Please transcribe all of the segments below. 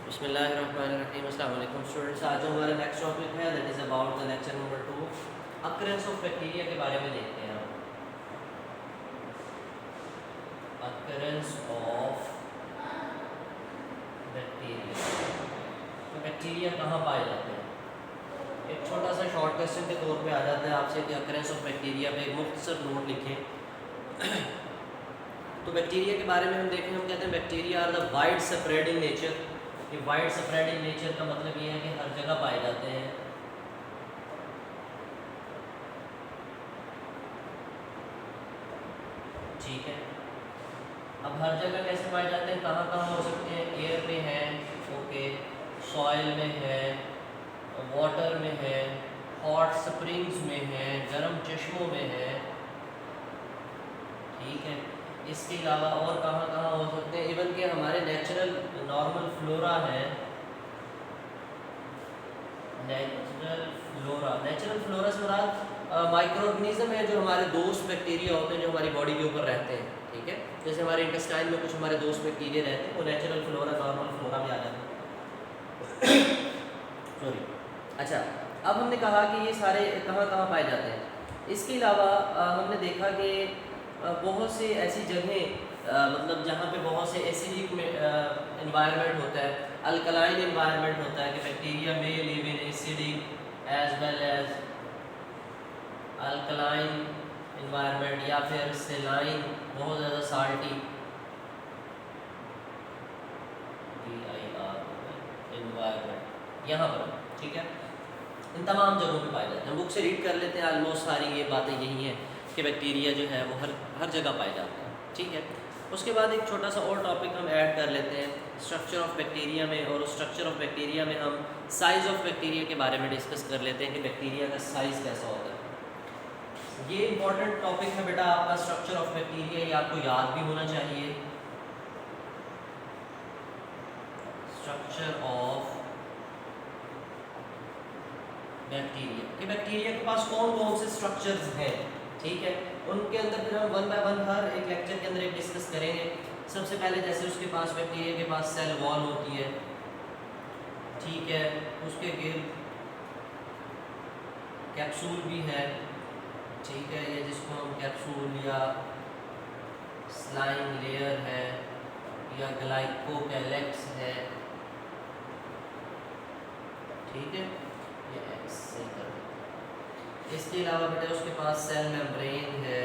बिस्मिल्लाहिर्रहमानिर्रहीम। अस्सलाम वालेकुम स्टूडेंट्स। आज जो हमारा नेक्स्ट टॉपिक है that is about the lecture number 2, occurrence of bacteria के बारे में देखते हैं हम। अकरेंस ऑफ बैक्टीरिया, तो बैक्टीरिया कहाँ पाए जाते हैं। एक छोटा सा शॉर्ट क्वेश्चन के तौर पे आ जाता है आपसे कि अकरेंस ऑफ बैक्टीरिया पे एक मुख्तसर नोट लिखें। तो बैक्टीरिया के बारे में हम देखें, हम कहते हैं bacteria are the wide spreading nature. कि वाइड स्प्रेडिंग नेचर का मतलब ये है कि हर जगह पाए जाते हैं। ठीक है, अब हर जगह कैसे पाए जाते हैं, कहाँ कहाँ हो सकते हैं। एयर में है, ओके, सॉइल में है, वाटर में है, हॉट स्प्रिंग्स में है, गर्म चश्मों में है। ठीक है, इसके अलावा और कहाँ कहाँ हो सकते हैं। इवन के हमारे नेचुरल नॉर्मल फ्लोरा है, नेचुरल फ्लोरा से मुराद माइक्रो ऑर्गेनिज्म है जो हमारे दोस्त बैक्टीरिया होते हैं जो हमारी बॉडी के ऊपर रहते हैं। ठीक है, जैसे हमारे इंटेस्टाइन में कुछ हमारे दोस्त बैक्टीरिया रहते हैं, वो नेचुरल फ्लोरा नॉर्मल फ्लोरा में आ जाते हैं। सॉरी। अच्छा, अब हमने कहा कि ये सारे कहाँ कहाँ पाए जाते हैं। इसके अलावा हमने देखा कि बहुत से ऐसी जगहें मतलब जहाँ पे बहुत से एसिडिक एनवायरनमेंट होता है, अल्कलाइन एनवायरनमेंट होता है कि बैक्टीरिया में live in acidic as well as alkaline environment, या फिर सेलाइन बहुत ज़्यादा साल्टी एनवायरनमेंट यहाँ पर। ठीक है, इन तमाम जगहों पे पाए जाते हैं। बुक से रीड कर लेते हैं, ऑलमोस्ट सारी ये बातें यही हैं कि बैक्टीरिया जो है वो हर जगह पाए जाते हैं। ठीक है, उसके बाद एक छोटा सा और टॉपिक हम ऐड कर लेते हैं स्ट्रक्चर ऑफ बैक्टीरिया में, और स्ट्रक्चर ऑफ बैक्टीरिया में हम साइज़ ऑफ बैक्टीरिया के बारे में डिस्कस कर लेते हैं कि बैक्टीरिया का साइज़ कैसा होता है। ये इंपॉर्टेंट टॉपिक है बेटा आपका, स्ट्रक्चर ऑफ बैक्टीरिया, ये आपको याद भी होना चाहिए। स्ट्रक्चर ऑफ बैक्टीरिया, कि बैक्टीरिया के पास कौन कौन से स्ट्रक्चर्स हैं। ठीक है, उनके अंदर फिर हम वन बाय वन हर एक लेक्चर के अंदर एक डिस्कस करेंगे। सबसे पहले जैसे उसके पास बैक्टीरिया के पास सेल वॉल होती है। ठीक है, उसके गिर्द कैप्सूल भी है। ठीक है, ये जिसको हम कैप्सूल या स्लाइम लेयर है या ग्लाइकोकैलेक्स है। ठीक है, ये ऐसे कर। इसके अलावा बेटा उसके पास सेल मेम्ब्रेन है।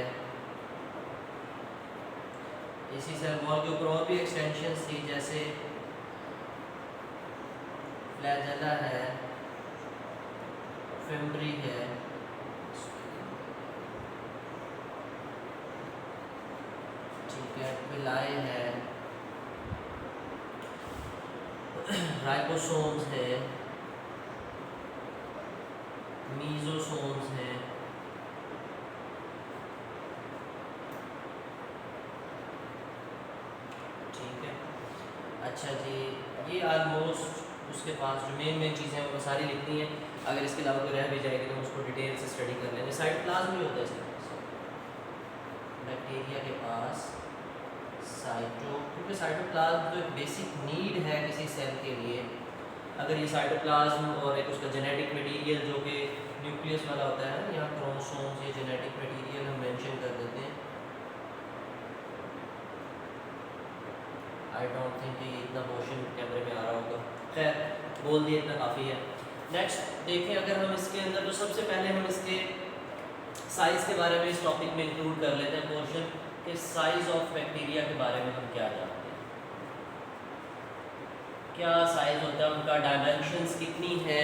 इसी सेल वॉल के ऊपर और भी एक्सटेंशंस थी, जैसे फ्लैजेला है, फिम्ब्री है। ठीक है, विलाई है, राइबोसोम्स है, मीजोसोम्स हैं। ठीक है, अच्छा जी, ये ऑलमोस्ट उसके पास जो मेन चीज़ें हैं वो सारी लिखनी है। अगर इसके अलावा कोई रह भी जाएगी तो उसको डिटेल से स्टडी कर लेंगे। साइटोप्लाज्म भी होता है इसके पास, बैक्टीरिया के पास क्योंकि साइटोप्लाज्म जो एक बेसिक नीड है किसी सेल के लिए। अगर ये साइटोप्लाज्म और एक उसका जेनेटिक मटेरियल जो कि न्यूक्लियस वाला होता है, यहाँ क्रोमोसोम्स, ये जेनेटिक मटेरियल हम मेंशन कर देते हैं। आई डोंट थिंक कि इतना पोर्शन कैमरे में आ रहा होगा, खैर बोल दिए, इतना काफ़ी है। नेक्स्ट देखें, अगर हम इसके अंदर तो सबसे पहले हम इसके साइज़ के बारे में इस टॉपिक में इंक्लूड कर लेते हैं पोर्शन कि साइज़ ऑफ बैक्टीरिया के बारे में हम क्या जानते हैं, क्या साइज़ होता है उनका, डायमेंशंस कितनी है।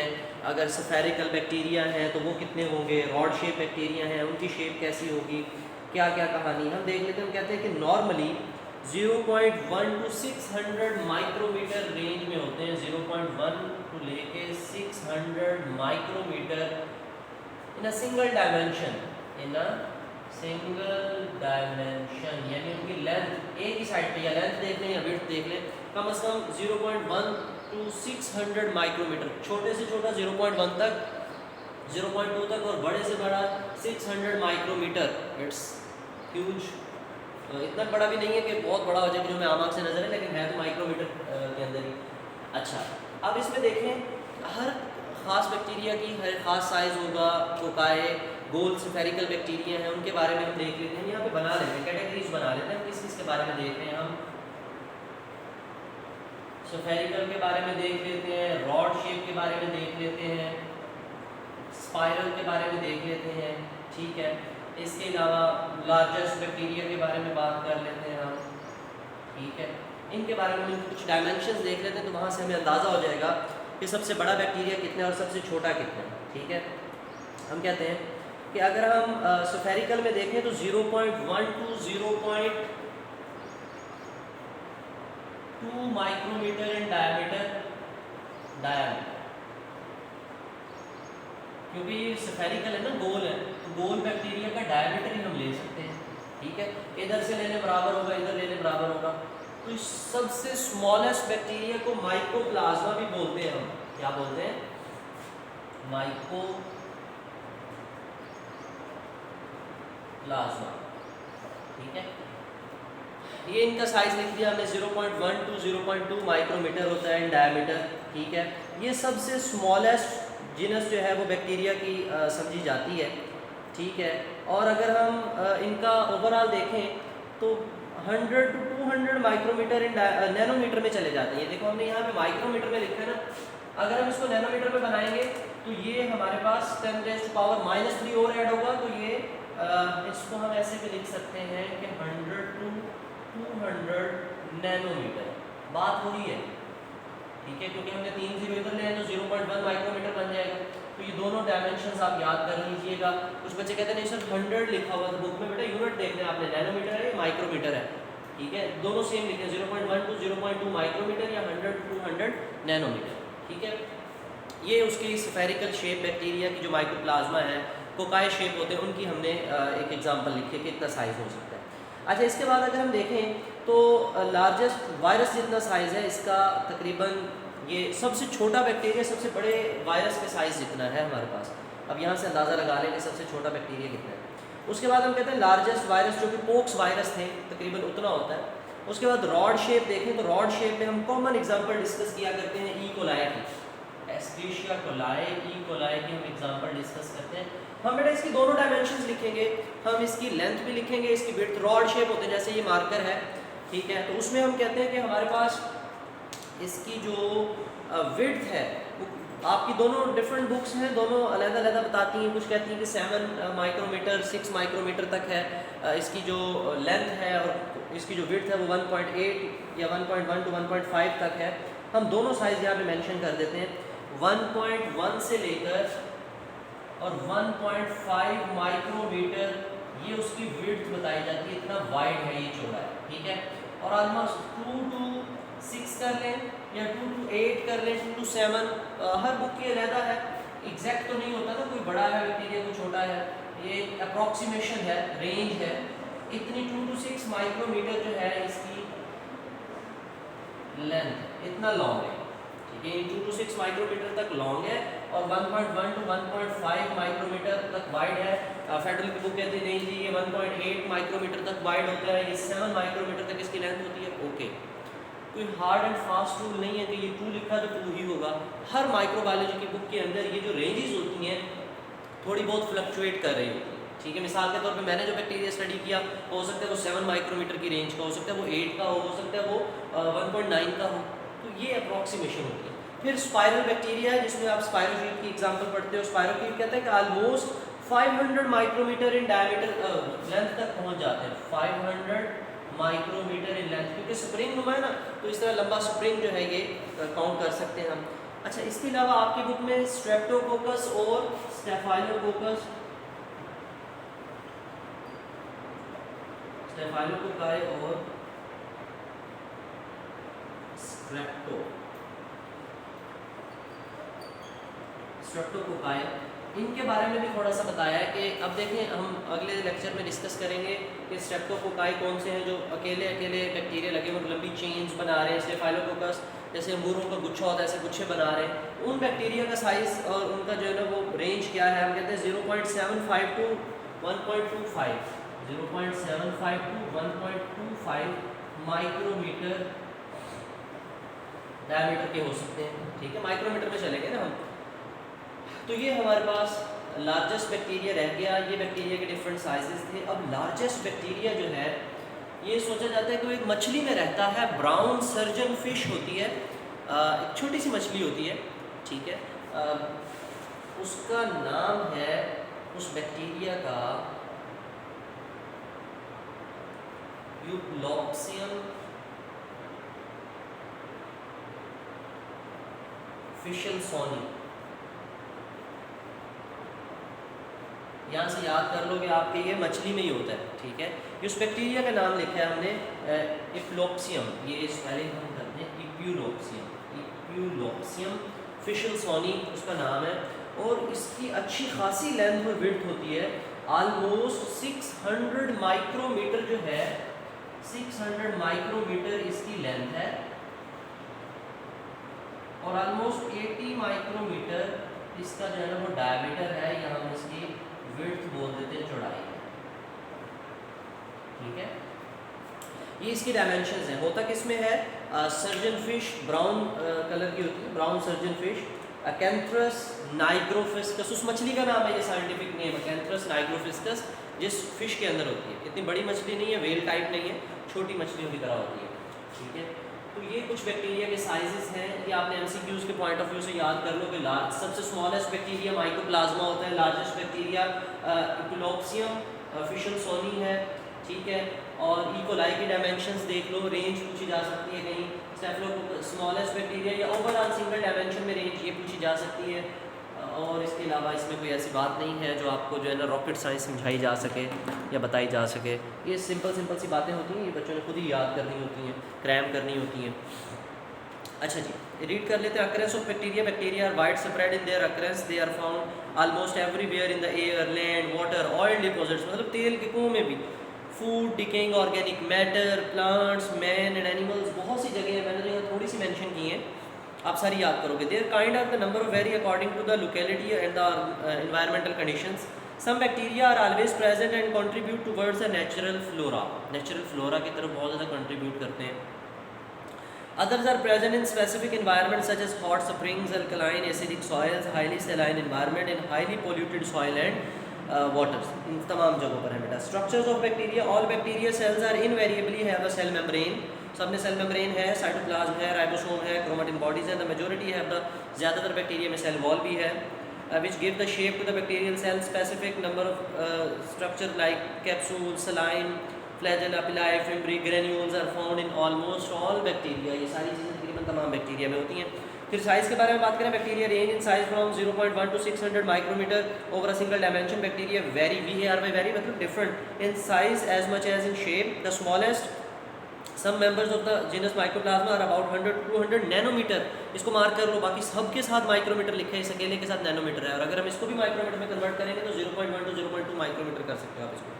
अगर स्फेरिकल बैक्टीरिया है तो वो कितने होंगे, रॉड शेप बैक्टीरिया हैं उनकी शेप कैसी होगी, क्या क्या कहानी हम देख लेते हैं। हम कहते हैं कि नॉर्मली 0.1 to 600 माइक्रोमीटर रेंज में होते हैं। 0.1 टू लेके 600 micrometre in a single dimension, यानी उनकी लेंथ एक ही साइड पे, या लेंथ देख लें या विड्थ देख लें, कम से कम 0.1 to 600 माइक्रोमीटर, छोटे से छोटा 0.1 तक, 0.2 तक, और बड़े से बड़ा 600 माइक्रोमीटर। It's huge. इतना बड़ा भी नहीं है कि बहुत बड़ा हो जाए कि जो हमें आम आँख से नजर है, लेकिन है तो माइक्रोमीटर के अंदर ही। अच्छा, अब इसमें देखें हर ख़ास बैक्टीरिया की हर ख़ास साइज़ होगा। कोकाई, गोल स्फेरिकल बैक्टीरिया हैं, उनके बारे में हम देख लेते हैं। यहाँ पे बना लेते हैं, कैटेगरीज बना लेते हैं। किस किस के बारे में देख रहे हैं हम? स्फेरिकल के बारे में देख लेते हैं, रॉड शेप के बारे में देख लेते हैं, स्पाइरल के बारे में देख लेते हैं, ठीक है। इसके अलावा लार्जेस्ट बैक्टीरिया के बारे में बात कर लेते हैं हम, ठीक है। इनके बारे में कुछ डायमेंशंस देख लेते हैं, तो वहाँ से हमें अंदाज़ा हो जाएगा कि सबसे बड़ा बैक्टीरिया कितना है और सबसे छोटा कितना है, ठीक है। हम कहते हैं कि अगर हम स्फेरिकल में देखें तो 0.1 to 0.2 माइक्रोमीटर इन डायमीटर, क्योंकि ये स्फेरिकल है ना, गोल है, तो गोल बैक्टीरिया का डायमीटर ही हम ले सकते हैं, ठीक है। इधर से लेने बराबर होगा, इधर लेने बराबर होगा। तो इस सबसे स्मॉलेस्ट बैक्टीरिया को माइकोप्लाज्मा भी बोलते हैं। हम क्या बोलते हैं? माइकोप्लाज्मा, ठीक है। ये इनका साइज लिख दिया हमने, 0.1 to 0.2 माइक्रोमीटर होता है इन डायमीटर, ठीक है। ये सबसे स्मॉलेस्ट जीनस जो है वो बैक्टीरिया की समझी जाती है, ठीक है। और अगर हम इनका ओवरऑल देखें तो 100 to 200 माइक्रोमीटर इन नैनोमीटर में चले जाते हैं। ये देखो हमने यहाँ पे माइक्रोमीटर में लिखा है ना, अगर हम इसको नैनोमीटर में बनाएंगे तो ये हमारे पास 10⁻³ और ऐड होगा, तो ये इसको हम ऐसे भी लिख सकते हैं कि 100 to 200 नैनोमीटर। बात हो रही है, ठीक है, क्योंकि हमने 3 0 इधर ले हैं तो 0.1 माइक्रोमीटर बन जाएगा। तो ये दोनों डायमेंशंस आप याद कर लीजिएगा। कुछ बच्चे कहते हैं नहीं सर 100 लिखा हुआ था बुक में, बेटा यूनिट देखना है आपने, नैनोमीटर है या माइक्रोमीटर है, ठीक है। दोनों सेम लिखें, 0.1 to 0.2 माइक्रोमीटर या 100 to 200 नैनोमीटर, ठीक है। ये उसकी स्फेरिकल शेप बैक्टीरिया की जो माइकोप्लाज्मा है, कोकाई शेप होते हैं, उनकी हमने एक एग्जांपल लिखी कि इतना साइज़ हो सकता है। अच्छा, इसके बाद अगर हम देखें तो लार्जेस्ट वायरस जितना साइज़ है इसका तकरीबन, ये सबसे छोटा बैक्टीरिया सबसे बड़े वायरस के साइज़ जितना है हमारे पास। अब यहाँ से अंदाज़ा लगा लें कि सबसे छोटा बैक्टीरिया कितना है। उसके बाद हम कहते हैं लार्जेस्ट वायरस, जो कि पोक्स वायरस थे, तकरीबन उतना होता है। उसके बाद रॉड शेप देखें तो रॉड शेप में हम कॉमन एग्जांपल डिस्कस किया करते हैं ई कोलाई की, एस्केरिया कोलाई, ई कोलाई की हम एग्जांपल डिस्कस करते हैं। हम बेटा इसकी दोनों डायमेंशंस लिखेंगे, हम इसकी लेंथ भी लिखेंगे, इसकी विड्थ। रॉड शेप होते हैं, जैसे ये मार्कर है, ठीक है, तो उसमें हम कहते हैं कि हमारे पास इसकी जो विड्थ है, आपकी दोनों डिफरेंट बुक्स हैं, दोनों अलग-अलग बताती हैं। कुछ कहती हैं कि 7 माइक्रोमीटर 6 माइक्रोमीटर तक है इसकी जो लेंथ है, और इसकी जो विड्थ है वो 1.8 या 1.1 to 1.5 तक है। हम दोनों साइज़ यहाँ पे मेंशन कर देते हैं। 1.1 से लेकर और 1.5 माइक्रोमीटर ये उसकी विड्थ बताई जाती है, इतना वाइड है ये, चौड़ा है, ठीक है। और ऑलमोस्ट 2 to 6 कर लें या 2 to 8 कर लें, 2 to 7, हर बुक की अलहदा है, एग्जैक्ट तो नहीं होता ना, कोई बड़ा है बैक्टीरिया कोई छोटा है, ये अप्रॉक्सीमेशन है, रेंज है। इतनी 2 to 6 माइक्रोमीटर जो है इसकी लेंथ, इतना लॉन्ग है, ठीक है। 2 to 6 माइक्रोमीटर तक लॉन्ग है और 1.1 to 1.5 माइक्रोमीटर तक वाइड है। फेडरल की बुक कहती है नहीं जी ये 1.8 माइक्रोमीटर तक वाइड होता है, ये 7 माइक्रोमीटर तक इसकी लेंथ होती है, ओके। कोई हार्ड एंड फास्ट रूल नहीं है कि ये 2 लिखा तो 2 ही होगा। हर माइक्रोबायोलॉजी की बुक के अंदर ये जो रेंजेस होती हैं थोड़ी बहुत फ्लक्चुएट कर रही होती है, ठीक है। मिसाल के तौर पे मैंने जो बैक्टीरिया स्टडी किया, हो सकता है वो 7 माइक्रोमीटर की रेंज का, हो सकता है वो 8 का हो सकता है वो 1.9 का हो, तो ये अप्रॉक्सीमेशन होती है। फिर स्पाइरल बैक्टीरिया है, जिसमें आप स्पायरोकीट की एग्जांपल पढ़ते हो। स्पायरोकीट कहते हैं कि almost 500 micrometre in diameter length तक पहुंच जाते हैं, 500 माइक्रोमीटर इन लेंथ, क्योंकि स्प्रिंग नुमा है ना, तो इस तरह लंबा स्प्रिंग जो है ये काउंट कर सकते हैं हम। अच्छा, इसके अलावा आपकी बुक में स्ट्रेप्टोकोकस और स्टेफाइलोकोकस और स्ट्रेप्टोकोकाई, इनके बारे में भी थोड़ा सा बताया है कि अब देखें हम अगले लेक्चर में डिस्कस करेंगे कि स्ट्रेप्टोकोकाई कौन से हैं जो अकेले अकेले बैक्टीरिया लगे हुए लंबी चेन्स बना रहे हैं। स्टेफाइलोकोकस जैसे अंगूरों का गुच्छा होता है, ऐसे गुच्छे बना रहे हैं। उन बैक्टीरिया का साइज़ और उनका जो है ना वो रेंज क्या है, हम कहते हैं 0.75 to 1.25, 0.75 to 1.25 माइक्रोमीटर डायमीटर के हो सकते हैं, ठीक है, माइक्रोमीटर में चले गए ना हम। तो ये हमारे पास लार्जेस्ट बैक्टीरिया रह गया, ये बैक्टीरिया के डिफरेंट साइजेस थे। अब लार्जेस्ट बैक्टीरिया जो है ये सोचा जाता है कि वो एक मछली में रहता है, ब्राउन सर्जन फिश होती है, एक छोटी सी मछली होती है, ठीक है। उसका नाम है उस बैक्टीरिया का यूप्लोप्सियम फिशलसोनी। यहाँ से याद कर लो कि आपके ये मछली में ही होता है, ठीक है। इस बैक्टीरिया का नाम लिखा है हमने इप्लोप्सियम, ये स्पेलिंग हम करते हैं इप्यूलोप्सियम, इप्यूलोप्सियम फिशलसोनी उसका नाम है। और इसकी अच्छी खासी लेंथ और विड्थ होती है, ऑलमोस्ट 600 माइक्रोमीटर जो है, 600 माइक्रोमीटर इसकी लेंथ है, और ऑलमोस्ट 80 माइक्रोमीटर इसका जो है ना वो डायमीटर है, या हम इसकी विड्थ बोल देते हैं, चौड़ाई, ठीक है। ये इसकी डायमेंशंस हैं। होता किसमें है, सर्जन फिश ब्राउन कलर की होती है, ब्राउन सर्जन फिश, अकैंथ्रस नाइग्रोफिस्कस उस मछली का नाम है, ये साइंटिफिक नेम अकैंथ्रस नाइग्रोफिस्कस, जिस फिश के अंदर होती है। इतनी बड़ी मछली नहीं है, वेल टाइप नहीं है, छोटी मछलियों की तरह होती है, ठीक है। तो ये कुछ बैक्टीरिया के साइजेस हैं, ये आपने एमसीक्यूज के पॉइंट ऑफ व्यू से याद कर लो कि सबसे स्मॉलेस्ट बैक्टीरिया माइकोप्लाज्मा होता है, लार्जेस्ट बैक्टीरिया इप्लोप्सियम फिशलसोनी है, ठीक है। और इकोलाई की डायमेंशंस देख लो, रेंज पूछी जा सकती है कहीं, स्टेफिलोकोकस स्मॉलेस्ट बैक्टीरिया या ओवरऑल सिंगल डायमेंशन में रेंज ये पूछी जा सकती है। और इसके अलावा इसमें कोई ऐसी बात नहीं है जो आपको जो है ना रॉकेट साइंस समझाई जा सके या बताई जा सके। ये सिंपल सी बातें होती हैं, ये बच्चों ने खुद ही याद करनी होती हैं, क्रैम करनी होती हैं। अच्छा जी, रीड कर लेते हैं। Occurrence of bacteria, bacteria are wide spread in their occurrence, they are found almost everywhere in the air, land, water, oil deposits, मतलब तेल के कुओं में भी, food, decaying organic matter, plants, man and animals, बहुत सी जगह है, मैंने तो यहाँ थोड़ी सी मेंशन की है, आप सारी याद करोगे। Their kind of the number of vary according to the locality and the environmental conditions. Some bacteria are always present and contribute towards the natural flora, natural flora की तरफ बहुत ज़्यादा कंट्रीब्यूट करते हैं। Others are present in specific environments such as hot springs, alkaline, acidic soils, highly saline environment, and highly polluted soil and waters. इन तमाम जगहों पर है बेटा। Structures of bacteria, all bacteria cells are invariably have a cell membrane. सब में cell membrane है, cytoplasm है, ribosome है, क्रोमेटिन बॉडीज है। द मेजोरिटी हैव द, ज़्यादातर बैक्टीरिया में सेल वॉल भी है, which give the shape to the bacterial cell. Specific number of structure like capsule, saline, flagella, pili, fimbriae, granules are found in almost all bacteria. ये सारी चीज़ें तकरीबन तमाम bacteria में होती हैं। फिर साइज़ के बारे में बात करें, bacteria range in size from 0.1 to 600 micrometre over a single dimension. Bacteria vary, VARY मतलब different in size as much as in shape. The smallest some members of the genus mycoplasma are about 100 to 200 nanometre. इसको mark कर लो, बाकी सब के साथ micrometer लिखा है, इस अकेले के साथ नैनोमीटर है। और अगर हम इसको भी माइक्रोमीटर में कन्वर्ट करेंगे तो 0.1 to 0.2 माइक्रोमीटर कर सकते हो आप इसको।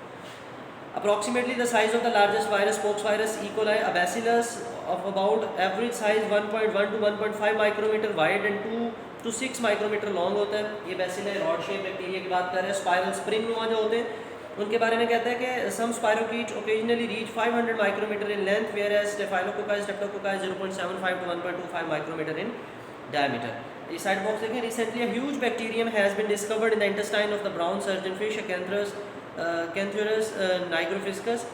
Approximately the size of the largest virus, pox virus, E. coli, a bacillus of about average size 1.1 to 1.5 micrometer wide and 2 to 6 micrometer long होता है। ये बैसिल है, रॉड शेप बैक्टीरिया की बात कर रहे हैं। स्पाइरल स्प्रिंग नुमा जो होते हैं उनके बारे में कहता है कि some spirochetes occasionally reach 500 micrometer in length, whereas Staphylococcus, Streptococcus 0.75 to 1.25 micrometer in diameter. ये साइड बॉक्स देखें। Recently a huge bacterium has been discovered in the intestine of the brown surgeonfish, Acanthurus nigrophyscus।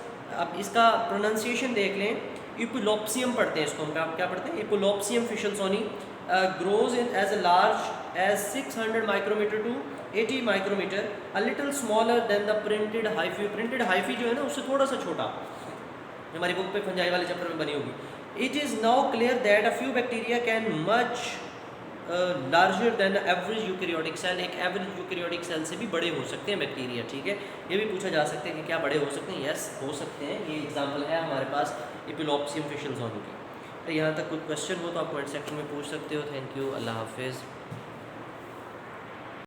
अब इसका pronunciation देख लें, इपुलोप्सियम पढ़ते हैं इसको, हम क्या पढ़ते हैं, Epulopiscium fishelsoni. Grows in as a large as 600 micrometer to 80 micrometer, a little smaller than the printed hyphae. Printed hyphae जो है ना उससे थोड़ा सा छोटा, हमारी बुक पे फंजाई वाले चैप्टर में बनी होगी। It is now clear that a few bacteria can much larger than average eukaryotic cell. एक एवरेज यूकैरियोटिक सेल से भी बड़े हो सकते हैं बैक्टीरिया, ठीक है। ये भी पूछा जा सकता है कि क्या बड़े हो सकते हैं, यस हो सकते हैं। ये एग्जांपल है हमारे पास इपिलोप्सियम फिशलसोनी की। तो यहाँ तक कुछ क्वेश्चन हो तो आप कमेंट सेक्शन में पूछ सकते हो। थैंक यू, अल्लाह हाफिज़।